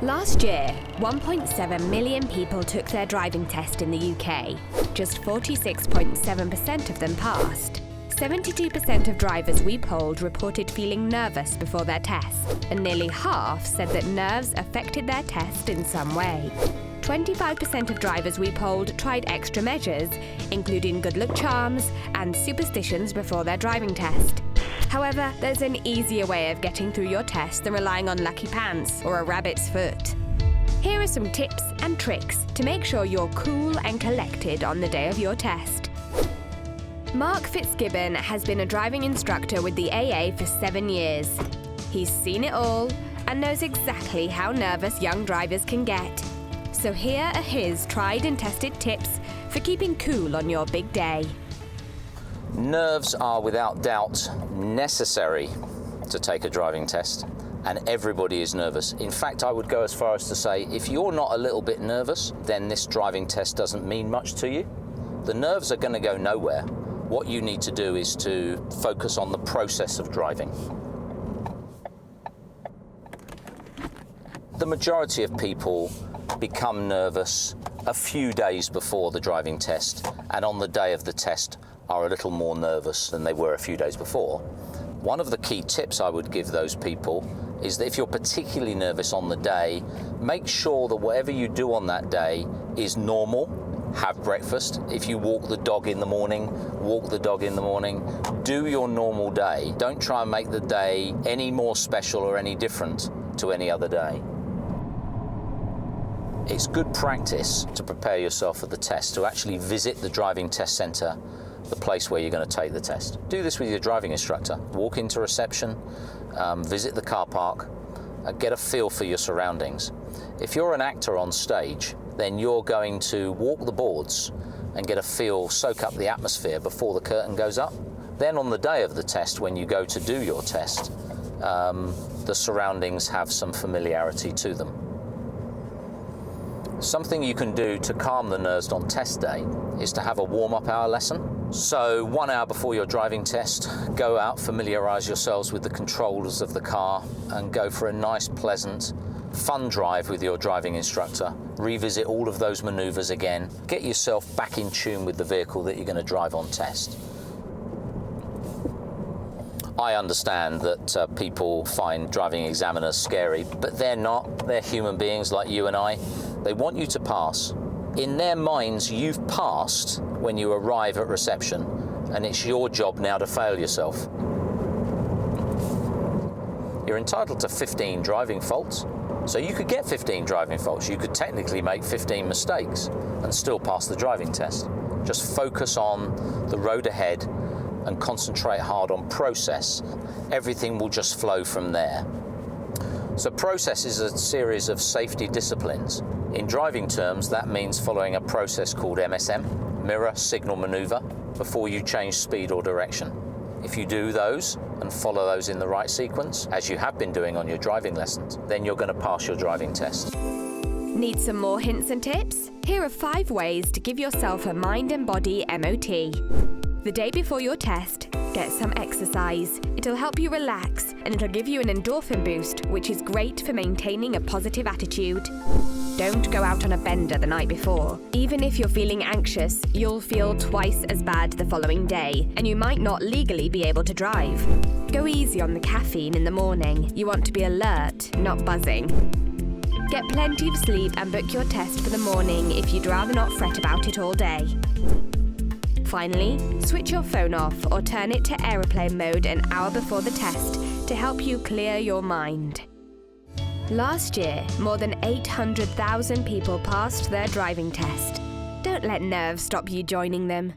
Last year, 1.7 million people took their driving test in the UK. Just 46.7% of them passed. 72% of drivers we polled reported feeling nervous before their test, and nearly half said that nerves affected their test in some way. 25% of drivers we polled tried extra measures, including good luck charms and superstitions before their driving test. However, there's an easier way of getting through your test than relying on lucky pants or a rabbit's foot. Here are some tips and tricks to make sure you're cool and collected on the day of your test. Mark Fitzgibbon has been a driving instructor with the AA for 7 years. He's seen it all and knows exactly how nervous young drivers can get. So here are his tried and tested tips for keeping cool on your big day. Nerves are without doubt necessary to take a driving test, and everybody is nervous. In fact, I would go as far as to say, if you're not a little bit nervous, then this driving test doesn't mean much to you. The nerves are going to go nowhere. What you need to do is to focus on the process of driving. The majority of people become nervous a few days before the driving test, and on the day of the test are a little more nervous than they were a few days before. One of the key tips I would give those people is that if you're particularly nervous on the day, make sure that whatever you do on that day is normal. Have breakfast. If you walk the dog in the morning, walk the dog in the morning. Do your normal day. Don't try and make the day any more special or any different to any other day. It's good practice to prepare yourself for the test, to actually visit the driving test centre, the place where you're going to take the test. Do this with your driving instructor. Walk into reception, visit the car park, get a feel for your surroundings. If you're an actor on stage, then you're going to walk the boards and get a feel, soak up the atmosphere before the curtain goes up. Then on the day of the test, when you go to do your test, the surroundings have some familiarity to them. Something you can do to calm the nerves on test day is to have a warm-up hour lesson. So 1 hour before your driving test, go out, familiarise yourselves with the controls of the car and go for a nice, pleasant, fun drive with your driving instructor. Revisit all of those manoeuvres again. Get yourself back in tune with the vehicle that you're going to drive on test. I understand that people find driving examiners scary, but they're not. They're human beings like you and I. They want you to pass. In their minds, you've passed when you arrive at reception, and it's your job now to fail yourself. You're entitled to 15 driving faults, so you could get 15 driving faults. You could technically make 15 mistakes and still pass the driving test. Just focus on the road ahead and concentrate hard on process. Everything will just flow from there. So process is a series of safety disciplines. In driving terms, that means following a process called MSM, mirror signal maneuver, before you change speed or direction. If you do those and follow those in the right sequence, as you have been doing on your driving lessons, then you're going to pass your driving test. Need some more hints and tips? Here are 5 ways to give yourself a mind and body MOT. The day before your test, get some exercise. It'll help you relax and it'll give you an endorphin boost, which is great for maintaining a positive attitude. Don't go out on a bender the night before. Even if you're feeling anxious, you'll feel twice as bad the following day, and you might not legally be able to drive. Go easy on the caffeine in the morning. You want to be alert, not buzzing. Get plenty of sleep and book your test for the morning if you'd rather not fret about it all day. Finally, switch your phone off or turn it to aeroplane mode an hour before the test to help you clear your mind. Last year, more than 800,000 people passed their driving test. Don't let nerves stop you joining them.